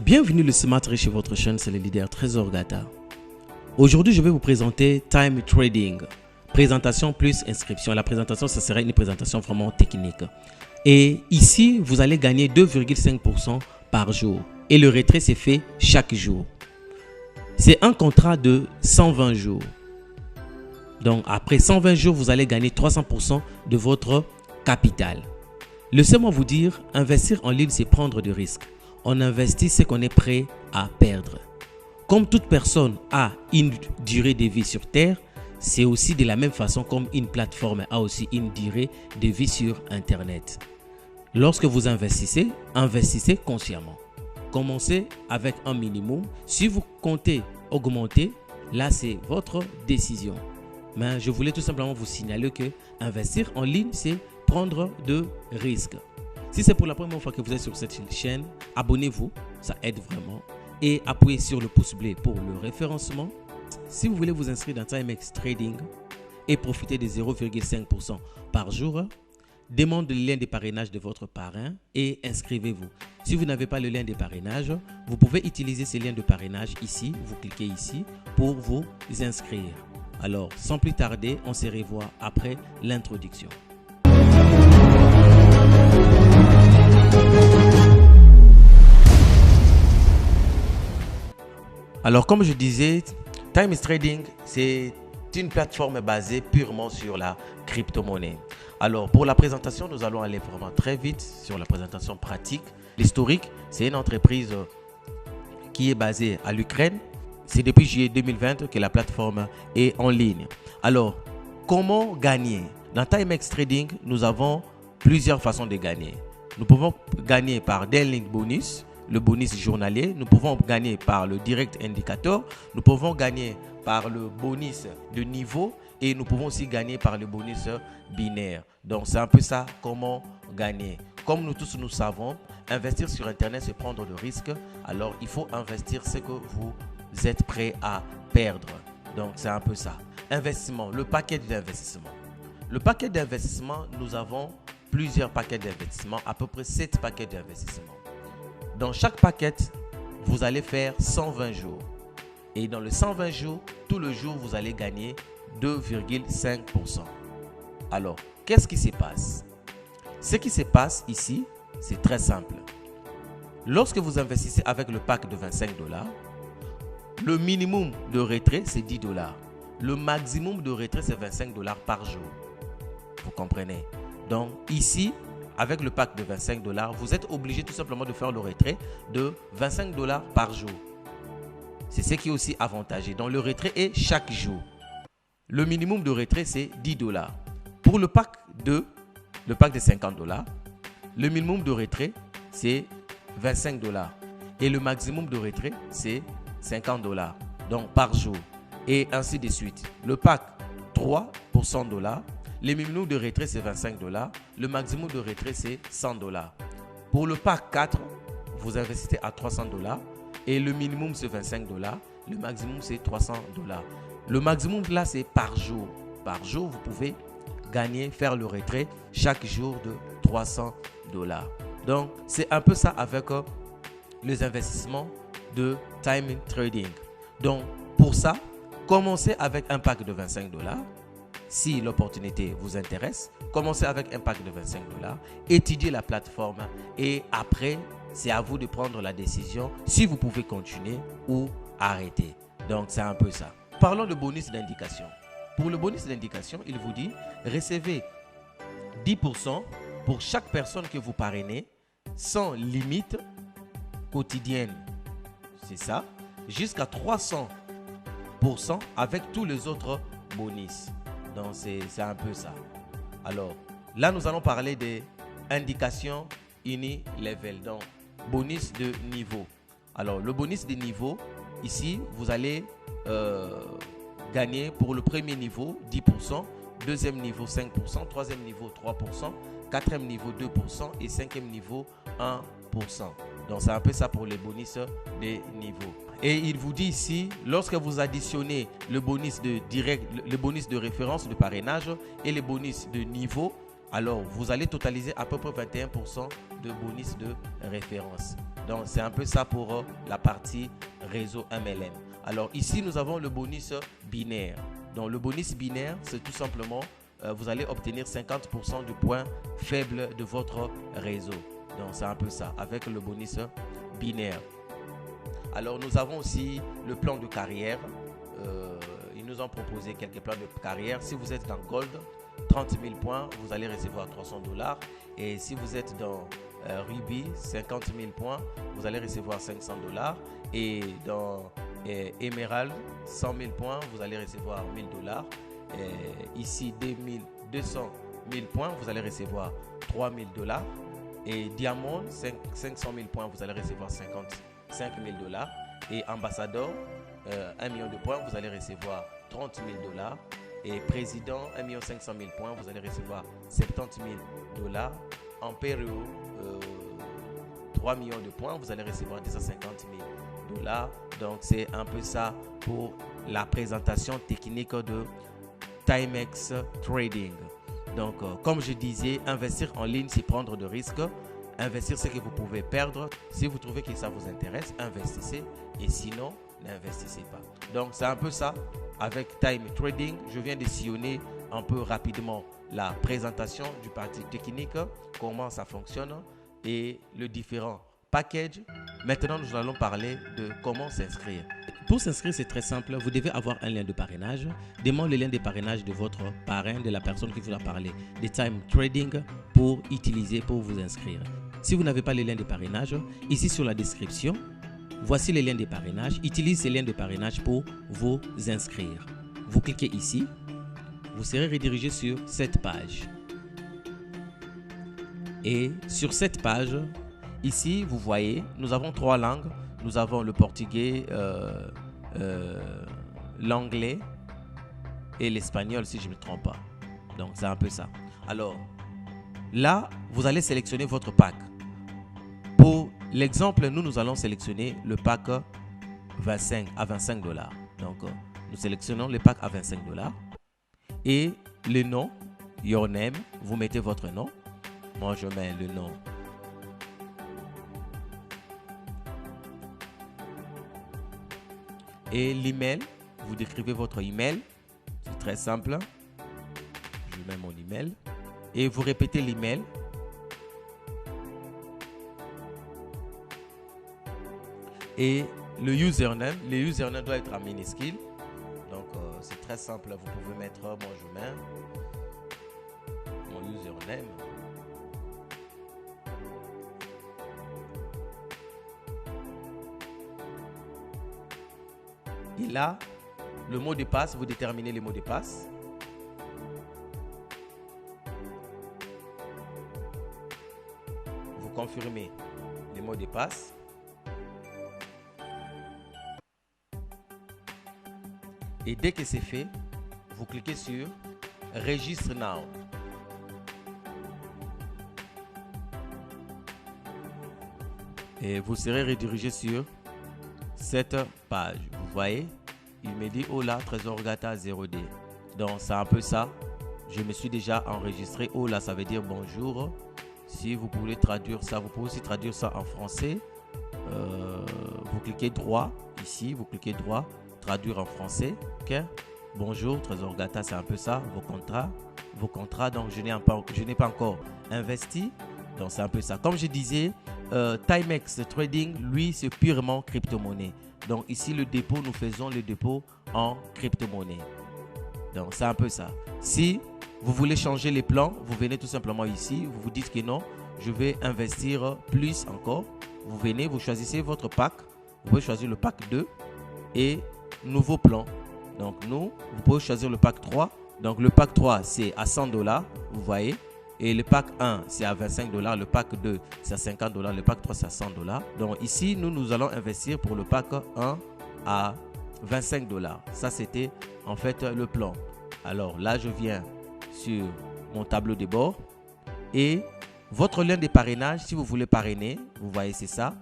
Bienvenue le Smart Rich chez votre chaîne, c'est le leader Trésor Gata. Aujourd'hui, je vais vous présenter Time Trading. Présentation plus inscription. La présentation, ce serait une présentation vraiment technique. Et ici, vous allez gagner 2,5% par jour. Et le retrait, c'est fait chaque jour. C'est un contrat de 120 jours. Donc, après 120 jours, vous allez gagner 300% de votre capital. Laissez-moi vous dire, investir en ligne, c'est prendre du risque. On investit ce qu'on est prêt à perdre. Comme toute personne a une durée de vie sur Terre, c'est aussi de la même façon comme une plateforme a aussi une durée de vie sur Internet. Lorsque vous investissez, investissez consciemment. Commencez avec un minimum. Si vous comptez augmenter, là c'est votre décision. Mais je voulais tout simplement vous signaler que investir en ligne, c'est prendre de risques. Si c'est pour la première fois que vous êtes sur cette chaîne, abonnez-vous, ça aide vraiment. Et appuyez sur le pouce bleu pour le référencement. Si vous voulez vous inscrire dans Timex Trading et profiter des 0,5% par jour, demandez le lien de parrainage de votre parrain et inscrivez-vous. Si vous n'avez pas le lien de parrainage, vous pouvez utiliser ce lien de parrainage ici. Vous cliquez ici pour vous inscrire. Alors, sans plus tarder, on se revoit après l'introduction. Alors, comme je disais, Time Trading, c'est une plateforme basée purement sur la crypto-monnaie. Alors, pour la présentation, nous allons aller vraiment très vite sur la présentation pratique. L'historique, c'est une entreprise qui est basée à l'Ukraine. C'est depuis juillet 2020 que la plateforme est en ligne. Alors, comment gagner? Dans Timex Trading, nous avons plusieurs façons de gagner. Nous pouvons gagner par des link bonus, le bonus journalier. Nous pouvons gagner par le direct indicator. Nous pouvons gagner par le bonus de niveau et nous pouvons aussi gagner par le bonus binaire. Donc, c'est un peu ça, comment gagner. Comme nous tous nous savons, investir sur Internet, c'est prendre de risques. Alors, il faut investir ce que vous êtes prêt à perdre. Donc, c'est un peu ça. Investissement, le paquet d'investissement. Le paquet d'investissement, nous avons plusieurs paquets d'investissement, à peu près 7 paquets d'investissement. Dans chaque paquet, vous allez faire 120 jours. Et dans le 120 jours, tout le jour, vous allez gagner 2,5%. Alors, qu'est-ce qui se passe? Ce qui se passe ici, c'est très simple. Lorsque vous investissez avec le pack de 25 $, le minimum de retrait, c'est 10 $. Le maximum de retrait, c'est 25 $ par jour. Vous comprenez? Donc, ici, avec le pack de 25 $, vous êtes obligé tout simplement de faire le retrait de 25 $ par jour. C'est ce qui est aussi avantageux. Donc, le retrait est chaque jour. Le minimum de retrait, c'est 10 $. Pour le pack de 50 $, le minimum de retrait, c'est 25 $. Et le maximum de retrait, c'est 50 $. Donc, par jour. Et ainsi de suite. Le pack 3 pour 100 $. Le minimum de retrait, c'est 25 $. Le maximum de retrait, c'est 100 $. Pour le pack 4, vous investissez à 300 $. Et le minimum, c'est 25 $. Le maximum, c'est 300 $. Le maximum, là, c'est par jour. Par jour, vous pouvez gagner, faire le retrait chaque jour de 300 $. Donc, c'est un peu ça avec les investissements de Time Trading. Donc, pour ça, commencez avec un pack de 25 $. Si l'opportunité vous intéresse, commencez avec un pack de 25 $, étudiez la plateforme et après, c'est à vous de prendre la décision si vous pouvez continuer ou arrêter. Donc, c'est un peu ça. Parlons de bonus d'indication. Pour le bonus d'indication, il vous dit recevez 10% pour chaque personne que vous parrainez sans limite quotidienne. C'est ça. Jusqu'à 300% avec tous les autres bonus. Donc, c'est un peu ça. Alors, là, nous allons parler des indications uni-level. Donc, bonus de niveau. Alors, le bonus de niveau, ici, vous allez gagner pour le premier niveau 10%, deuxième niveau 5%, troisième niveau 3%, quatrième niveau 2% et cinquième niveau 1%. Donc, c'est un peu ça pour les bonus des niveaux. Et il vous dit ici, lorsque vous additionnez le bonus de direct, le bonus de référence, de parrainage et les bonus de niveau, alors vous allez totaliser à peu près 21% de bonus de référence. Donc, c'est un peu ça pour la partie réseau MLM. Alors, ici, nous avons le bonus binaire. Donc, le bonus binaire, c'est tout simplement, vous allez obtenir 50% du point faible de votre réseau. Donc, c'est un peu ça, avec le bonus binaire. Alors, nous avons aussi le plan de carrière. Ils nous ont proposé quelques plans de carrière. Si vous êtes dans Gold, 30 000 points, vous allez recevoir 300 $. Et si vous êtes dans Ruby, 50 000 points, vous allez recevoir 500 $. Et dans Emerald, 100 000 points, vous allez recevoir 1000 $. Ici, 200 000 points, vous allez recevoir 3000 $. Et Diamond, 500 000 points, vous allez recevoir 55 000 $. Et Ambassadeur, 1 million de points, vous allez recevoir 30 000 $. Et Président, 1 500 000 points, vous allez recevoir 70 000 $. Imperial, 3 millions de points, vous allez recevoir 250 000 $. Donc, c'est un peu ça pour la présentation technique de Timex Trading. Donc, comme je disais, investir en ligne, c'est prendre de risques. Investir ce que vous pouvez perdre. Si vous trouvez que ça vous intéresse, investissez. Et sinon, n'investissez pas. Donc, c'est un peu ça avec Time Trading. Je viens de sillonner un peu rapidement la présentation du parti technique, comment ça fonctionne et le différent package. Maintenant, nous allons parler de comment s'inscrire. Pour s'inscrire, c'est très simple. Vous devez avoir un lien de parrainage. Demandez le lien de parrainage de votre parrain, de la personne qui vous a parlé de Time Trading pour utiliser, pour vous inscrire. Si vous n'avez pas le lien de parrainage, ici sur la description, voici les liens de parrainage. Utilisez ces liens de parrainage pour vous inscrire. Vous cliquez ici. Vous serez redirigé sur cette page. Et sur cette page, ici, vous voyez, nous avons 3 langues. Nous avons le portugais, l'anglais et l'espagnol, si je ne me trompe pas. Donc, c'est un peu ça. Alors, là, vous allez sélectionner votre pack. Pour l'exemple, nous allons sélectionner le pack 25 à 25 $. Donc, nous sélectionnons le pack à 25 $. Et le nom, your name, vous mettez votre nom. Moi, je mets le nom. Et l'email, vous décrivez votre email. C'est très simple. Je mets mon email. Et vous répétez l'email. Et le username doit être en minuscule. Donc, c'est très simple. Vous pouvez mettre, moi je mets mon username. Et là, le mot de passe, vous déterminez les mots de passe. Vous confirmez les mots de passe. Et dès que c'est fait, vous cliquez sur Register Now. Et vous serez redirigé sur cette page. Vous voyez, il me dit Hola Trésor Gata 0D. Donc c'est un peu ça. Je me suis déjà enregistré. Hola, ça veut dire bonjour. Si vous voulez traduire ça, vous pouvez aussi traduire ça en français. Vous cliquez droit ici, vous cliquez droit, traduire en français. Ok. Bonjour Trésor Gata, c'est un peu ça. Vos contrats. Donc je n'ai pas encore investi. Donc c'est un peu ça. Comme je disais, Timex Trading, lui, c'est purement crypto-monnaie. Donc ici, le dépôt, nous faisons le dépôt en crypto-monnaie. Donc c'est un peu ça. Si vous voulez changer les plans, vous venez tout simplement ici. Vous vous dites que non, je vais investir plus encore. Vous venez, vous choisissez votre pack. Vous pouvez choisir le pack 2 et nouveau plan. Donc vous pouvez choisir le pack 3. Donc le pack 3, c'est à 100 $. Vous voyez. Et le pack 1, c'est à 25 $. Le pack 2, c'est à 50 $. Le pack 3, c'est à 100 $. Donc ici, nous allons investir pour le pack 1 à 25 $. Ça, c'était en fait le plan. Alors là, je viens sur mon tableau de bord. Et votre lien de parrainage, si vous voulez parrainer, vous voyez, c'est ça,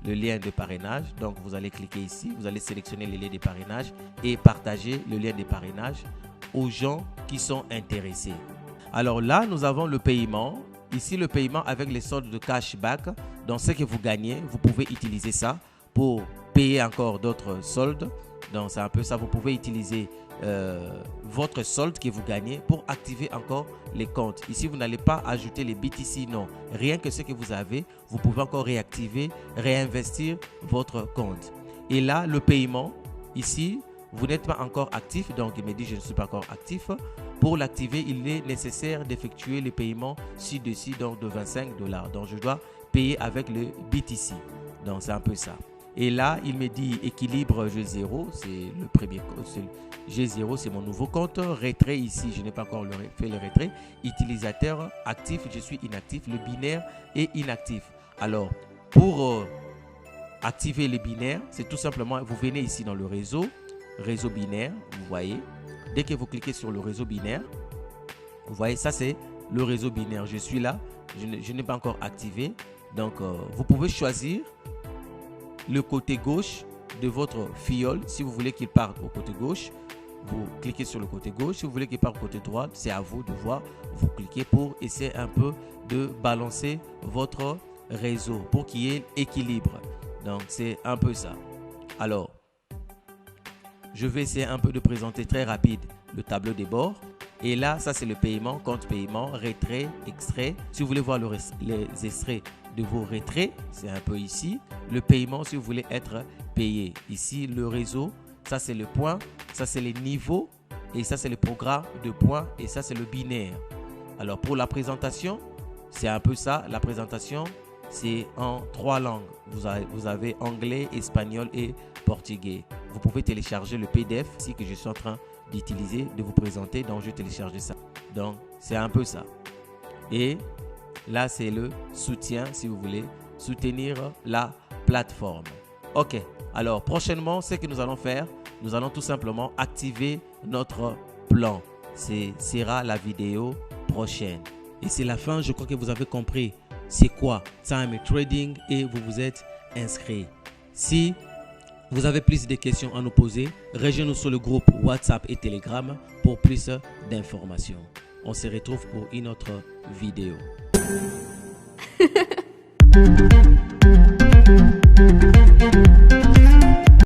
le lien de parrainage. Donc, vous allez cliquer ici. Vous allez sélectionner le lien de parrainage et partager le lien de parrainage aux gens qui sont intéressés. Alors là, nous avons le paiement. ici le paiement avec les soldes de cashback, dans ce que vous gagnez, vous pouvez utiliser ça pour payer encore d'autres soldes. Donc c'est un peu ça, vous pouvez utiliser votre solde que vous gagnez pour activer encore les comptes. Ici vous n'allez pas ajouter les BTC, non, rien que ce que vous avez, vous pouvez encore réactiver, réinvestir votre compte. Et là le paiement, ici vous n'êtes pas encore actif, donc il me dit je ne suis pas encore actif. Pour l'activer, il est nécessaire d'effectuer le paiement ci-dessus, donc de $25. Donc je dois payer avec le BTC, donc c'est un peu ça. Et là, il me dit équilibre G0, c'est le premier compte. G0, c'est mon nouveau compte. Retrait ici, je n'ai pas encore fait le retrait. Utilisateur actif, je suis inactif. Le binaire est inactif. Alors, pour activer les binaires, c'est tout simplement, vous venez ici dans le réseau binaire, vous voyez. Dès que vous cliquez sur le réseau binaire, vous voyez, ça c'est le réseau binaire. Je suis là, je n'ai pas encore activé. Donc, vous pouvez choisir le côté gauche de votre fiole. Si vous voulez qu'il parte au côté gauche, vous cliquez sur le côté gauche. Si vous voulez qu'il parte au côté droit, c'est à vous de voir. Vous cliquez pour essayer un peu de balancer votre réseau pour qu'il y ait équilibre. Donc, c'est un peu ça. Alors, je vais essayer un peu de présenter très rapide le tableau des bords. Et là, ça c'est le paiement, compte paiement, retrait, extrait. Si vous voulez voir les extraits de vos retraits, c'est un peu ici. Le paiement, si vous voulez être payé. Ici, le réseau, ça c'est le point, ça c'est les niveaux et ça c'est le programme de points et ça c'est le binaire. Alors pour la présentation, c'est un peu ça. La présentation, c'est en 3 langues. Vous avez anglais, espagnol et portugais. Vous pouvez télécharger le PDF ici que je suis en train d'utiliser, de vous présenter. Donc je vais télécharger ça. Donc c'est un peu ça. Et là c'est le soutien, si vous voulez soutenir la plateforme. Ok, alors prochainement ce que nous allons faire, nous allons tout simplement activer notre plan. Ce sera la vidéo prochaine. Et c'est la fin, je crois que vous avez compris c'est quoi Time Trading et vous vous êtes inscrit. Si vous avez plus de questions à nous poser, rejoignez-nous sur le groupe WhatsApp et Telegram pour plus d'informations. On se retrouve pour une autre vidéo.